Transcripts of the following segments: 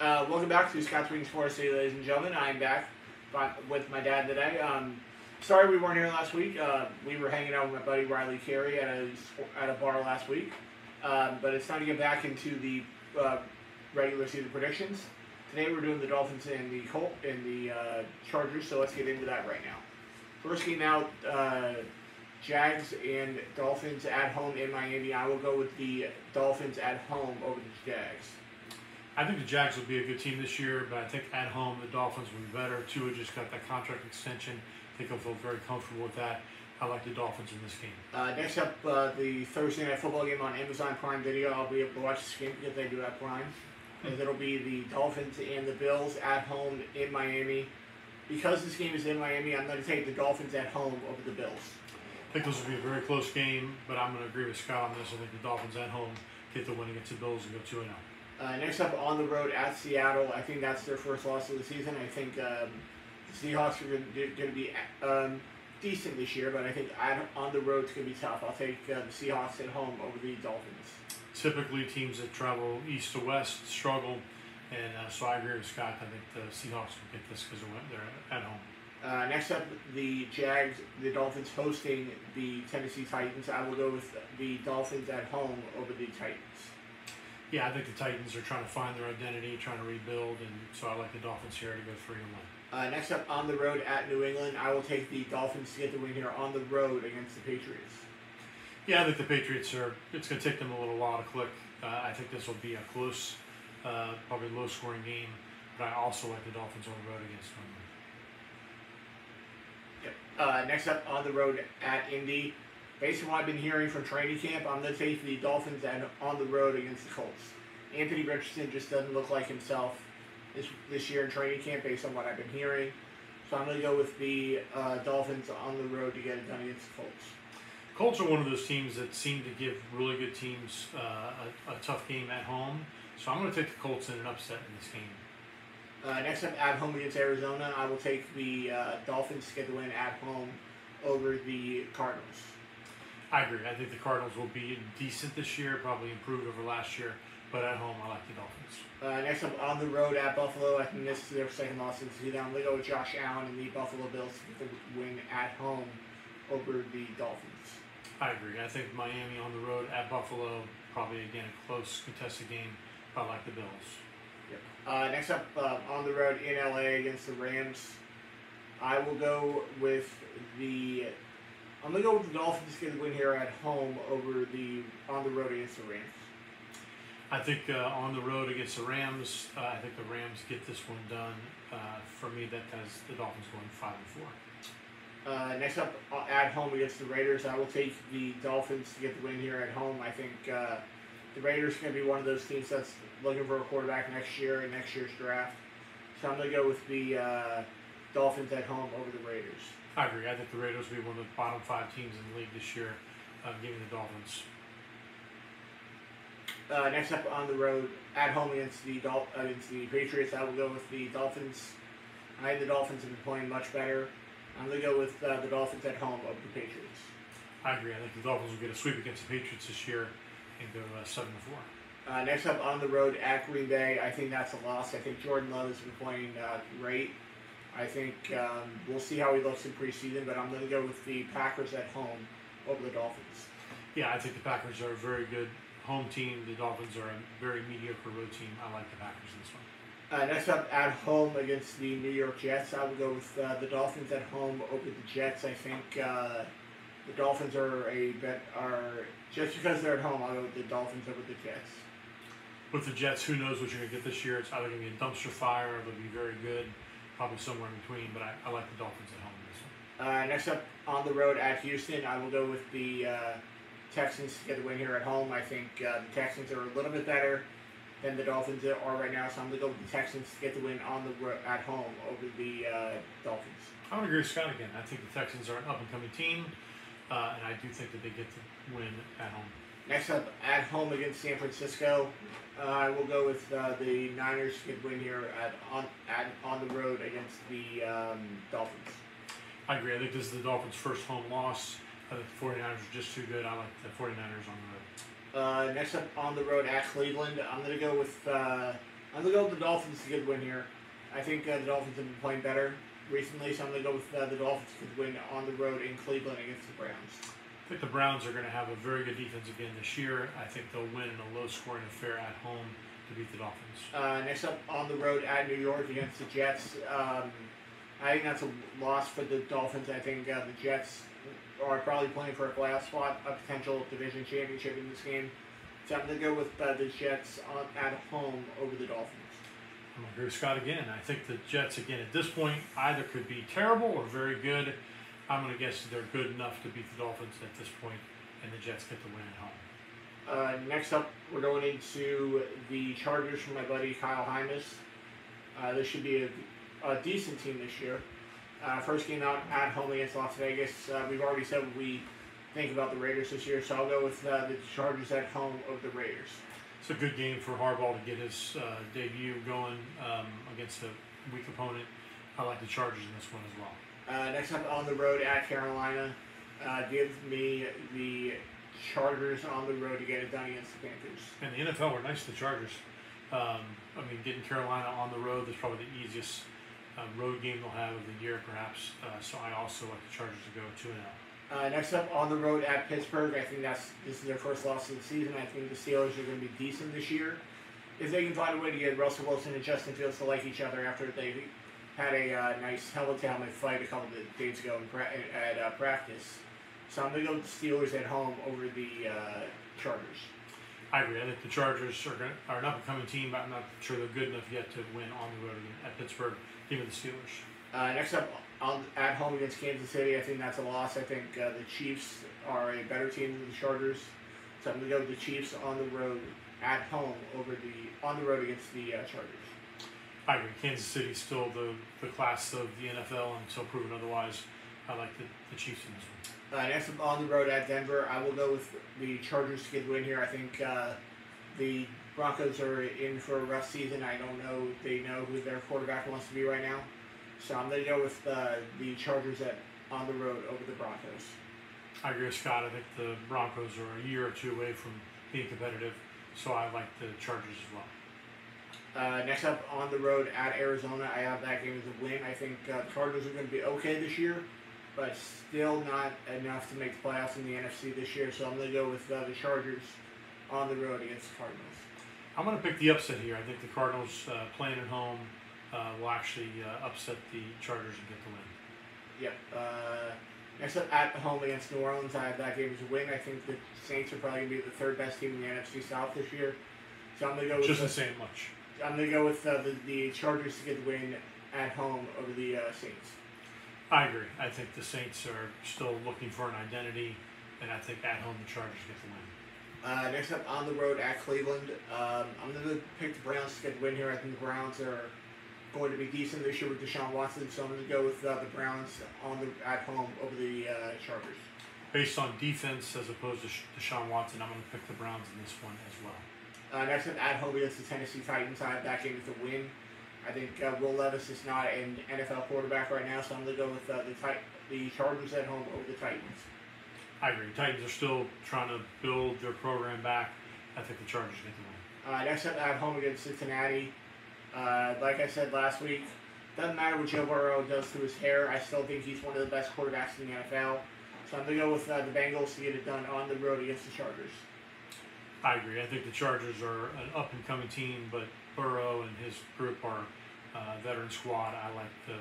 Welcome back to Scott's Wings Sports City, ladies and gentlemen. I'm back with my dad today. Sorry we weren't here last week. We were hanging out with my buddy Riley Carey at a bar last week. But it's time to get back into the regular season predictions. Today we're doing the Dolphins and the Chargers, so let's get into that right now. First game out, Jags and Dolphins at home in Miami. I will go with the Dolphins at home over the Jags. I think the Jags will be a good team this year, but I think at home the Dolphins will be better. Tua just got that contract extension. I think he'll feel very comfortable with that. I like the Dolphins in this game. Next up, the Thursday Night Football game on Amazon Prime Video. I'll be able to watch this game because they do have Prime. And it'll be the Dolphins and the Bills at home in Miami. Because this game is in Miami, I'm going to take the Dolphins at home over the Bills. I think this will be a very close game, but I'm going to agree with Scott on this. I think the Dolphins at home get the win against the Bills and go 2-0. Next up, on the road at Seattle. I think that's their first loss of the season. I think the Seahawks are going to be decent this year, but I think on the road it's going to be tough. I'll take the Seahawks at home over the Dolphins. Typically, teams that travel east to west struggle, and so I agree with Scott. I think the Seahawks will get this because they're at home. Next up, the Dolphins hosting the Tennessee Titans. I will go with the Dolphins at home over the Titans. Yeah, I think the Titans are trying to find their identity, trying to rebuild, and so I like the Dolphins here to go 3-1. Next up, on the road at New England, I will take the Dolphins to get the win here on the road against the Patriots. Yeah, I think the Patriots it's going to take them a little while to click. I think this will be a close, probably low-scoring game, but I also like the Dolphins on the road against New Yep. England. Next up, on the road at Indy. Based on what I've been hearing from training camp, I'm going to take the Dolphins on the road against the Colts. Anthony Richardson just doesn't look like himself this year in training camp based on what I've been hearing. So I'm going to go with the Dolphins on the road to get it done against the Colts. Colts are one of those teams that seem to give really good teams a tough game at home. So I'm going to take the Colts in an upset in this game. Next up, at home against Arizona, I will take the Dolphins to get the win at home over the Cardinals. I agree. I think the Cardinals will be decent this year, probably improved over last year, but at home I like the Dolphins. Next up, on the road at Buffalo, I think this is their second loss of the season. I'm going to go with Josh Allen and the Buffalo Bills to get the win at home over the Dolphins. I agree. I think Miami on the road at Buffalo, probably again a close contested game, but I like the Bills. Yep. Next up, on the road in LA against the Rams, I will go with the Dolphins to get the win here at home on the road against the Rams. I think on the road against the Rams, I think the Rams get this one done. For me, that has the Dolphins going 5-4. Next up, at home against the Raiders, I will take the Dolphins to get the win here at home. I think the Raiders are going to be one of those teams that's looking for a quarterback next year in next year's draft. So I'm going to go with the Dolphins at home over the Raiders. I agree. I think the Raiders will be one of the bottom 5 teams in the league this year, giving the Dolphins. Next up, on the road at home against the Patriots, I will go with the Dolphins. I think the Dolphins have been playing much better. I'm going to go with the Dolphins at home over the Patriots. I agree. I think the Dolphins will get a sweep against the Patriots this year and go 7-4. Next up, on the road at Green Bay, I think that's a loss. I think Jordan Love has been playing great. I think we'll see how he looks in preseason, but I'm going to go with the Packers at home over the Dolphins. Yeah, I think the Packers are a very good home team. The Dolphins are a very mediocre road team. I like the Packers in this one. Next up, at home against the New York Jets, I will go with the Dolphins at home over the Jets. I think the Dolphins are just because they're at home, I'll go with the Dolphins over the Jets. With the Jets, who knows what you're going to get this year? It's either going to be a dumpster fire or it'll be very good. Probably somewhere in between, but I like the Dolphins at home in this one. Next up, on the road at Houston, I will go with the Texans to get the win here at home. I think the Texans are a little bit better than the Dolphins are right now, so I'm going to go with the Texans to get the win at home over the Dolphins. I would agree with Scott again. I think the Texans are an up-and-coming team, and I do think that they get the win at home. Next up, at home against San Francisco, I will go with the Niners to get the win here on the road against the Dolphins. I agree. I think this is the Dolphins' first home loss. I think the 49ers are just too good. I like the 49ers on the road. Next up, on the road at Cleveland, I'm going to go with I'm going to go with the Dolphins to get a win here. I think the Dolphins have been playing better recently, so I'm going to go with the Dolphins to get a win on the road in Cleveland against the Browns. I think the Browns are going to have a very good defense again this year. I think they'll win in a low-scoring affair at home to beat the Dolphins. Next up, on the road at New York against the Jets. I think that's a loss for the Dolphins. I think the Jets are probably playing for a playoff spot, a potential division championship in this game. So I'm going to go with the Jets at home over the Dolphins. I'm going to agree with Scott again. I think the Jets, again, at this point, either could be terrible or very good. I'm going to guess that they're good enough to beat the Dolphins at this point, and the Jets get the win at home. Next up, we're going into the Chargers from my buddy Kyle Hymas. This should be a decent team this year. First game out at home against Las Vegas. We've already said what we think about the Raiders this year, so I'll go with the Chargers at home over the Raiders. It's a good game for Harbaugh to get his debut going against a weak opponent. I like the Chargers in this one as well. Next up on the road at Carolina. Give me the Chargers on the road to get it done against the Panthers. And the NFL were nice to the Chargers. Getting Carolina on the road is probably the easiest road game they'll have of the year, perhaps. So I also like the Chargers to go 2-0. Next up on the road at Pittsburgh. I think this is their first loss of the season. I think the Steelers are going to be decent this year. If they can find a way to get Russell Wilson and Justin Fields to like each other after they had a nice helmet-to-helmet fight a couple of days ago at practice. So I'm going to go with the Steelers at home over the Chargers. I agree. I think the Chargers are an up-and-coming team, but I'm not sure they're good enough yet to win on the road at Pittsburgh. Give me the Steelers. Next up, at home against Kansas City, I think that's a loss. I think the Chiefs are a better team than the Chargers. So I'm going to go with the Chiefs on the road at home on the road against the Chargers. I agree. Kansas City's still the class of the NFL until proven otherwise. I like the Chiefs in this one. Next up on the road at Denver, I will go with the Chargers to get the win here. I think the Broncos are in for a rough season. I don't know if they know who their quarterback wants to be right now. So I'm going to go with the Chargers on the road over the Broncos. I agree with Scott. I think the Broncos are a year or two away from being competitive, so I like the Chargers as well. Next up on the road at Arizona, I have that game as a win. I think the Cardinals are going to be okay this year, but still not enough to make the playoffs in the NFC this year. So I'm going to go with the Chargers on the road against the Cardinals. I'm going to pick the upset here. I think the Cardinals playing at home will actually upset the Chargers and get the win. Yep. Next up at home against New Orleans, I have that game as a win. I think the Saints are probably going to be the third best team in the NFC South this year. So I'm going to go with just the same much. I'm going to go with the Chargers to get the win at home over the Saints. I agree. I think the Saints are still looking for an identity, and I think at home the Chargers get the win. Next up on the road at Cleveland, I'm going to pick the Browns to get the win here. I think the Browns are going to be decent this year with Deshaun Watson, so I'm going to go with the Browns at home over the Chargers. Based on defense as opposed to Deshaun Watson, I'm going to pick the Browns in this one as well. Next up at home against the Tennessee Titans, I have that game as a win. I think Will Levis is not an NFL quarterback right now, so I'm going to go with the Chargers at home over the Titans. I agree. Titans are still trying to build their program back. I think the Chargers get the win. Next up at home against Cincinnati. Like I said last week, doesn't matter what Joe Burrow does to his hair. I still think he's one of the best quarterbacks in the NFL. So I'm going to go with the Bengals to get it done on the road against the Chargers. I agree. I think the Chargers are an up-and-coming team, but Burrow and his group are a veteran squad. I like the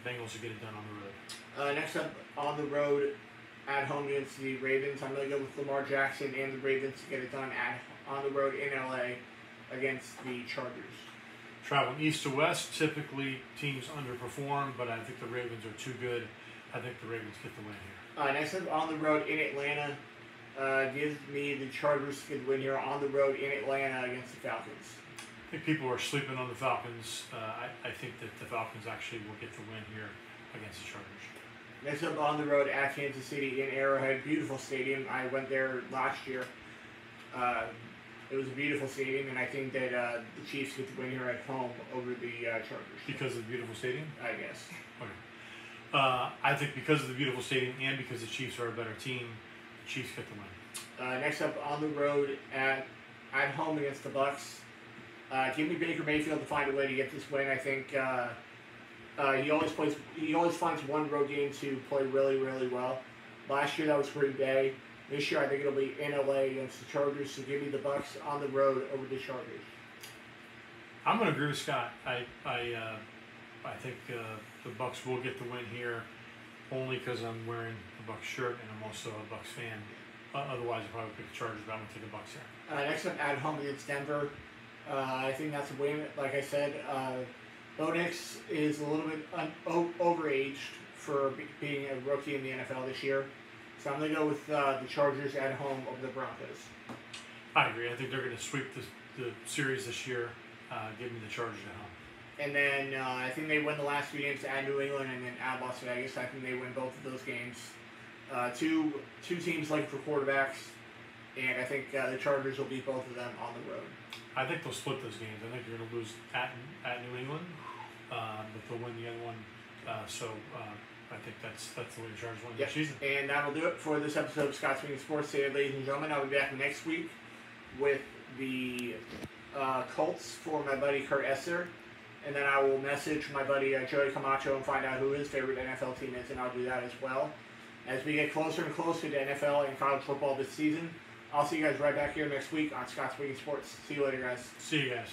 Bengals to get it done on the road. Next up on the road at home against the Ravens, I'm going to go with Lamar Jackson and the Ravens to get it done on the road in LA against the Chargers. Traveling east to west, typically teams underperform, but I think the Ravens are too good. I think the Ravens get the win here. Next up on the road in Atlanta, gives me the Chargers to get the win here on the road in Atlanta against the Falcons. I think people are sleeping on the Falcons. I think that the Falcons actually will get the win here against the Chargers. Next up on the road at Kansas City in Arrowhead, beautiful stadium. I went there last year. It was a beautiful stadium, and I think that the Chiefs get the win here at home over the Chargers. Because of the beautiful stadium? I guess. Okay. I think because of the beautiful stadium and because the Chiefs are a better team, the Chiefs get the win. Next up on the road at home against the Bucs. Give me Baker Mayfield to find a way to get this win. I think he always finds one road game to play really, really well. Last year that was Green Bay. This year I think it'll be in LA against the Chargers. So give me the Bucs on the road over the Chargers. I'm going to agree with Scott. I think the Bucs will get the win here, only because I'm wearing the Bucs shirt and I'm also a Bucs fan. Otherwise, I'd probably pick the Chargers, but I'm going to take the Bucs here. Next up, at home against Denver. I think that's a win. Like I said, Bo Nix is a little bit overaged for being a rookie in the NFL this year. So I'm going to go with the Chargers at home over the Broncos. I agree. I think they're going to sweep the series this year. Give me the Chargers at home. And then I think they win the last 2 games at New England and then at Las Vegas. I think they win both of those games. Two teams looking for quarterbacks, and I think the Chargers will beat both of them on the road. I think they'll split those games. I think they're going to lose at New England, but they'll win the other one. I think that's the way the Chargers win this season. And that will do it for this episode of Scott's Swinging Sports today, ladies and gentlemen. I'll be back next week with the Colts for my buddy Kurt Esser. And then I will message my buddy Joey Camacho and find out who his favorite NFL team is, and I'll do that as well. As we get closer and closer to NFL and college football this season, I'll see you guys right back here next week on Scott's Swinging Sports. See you later, guys. See you guys.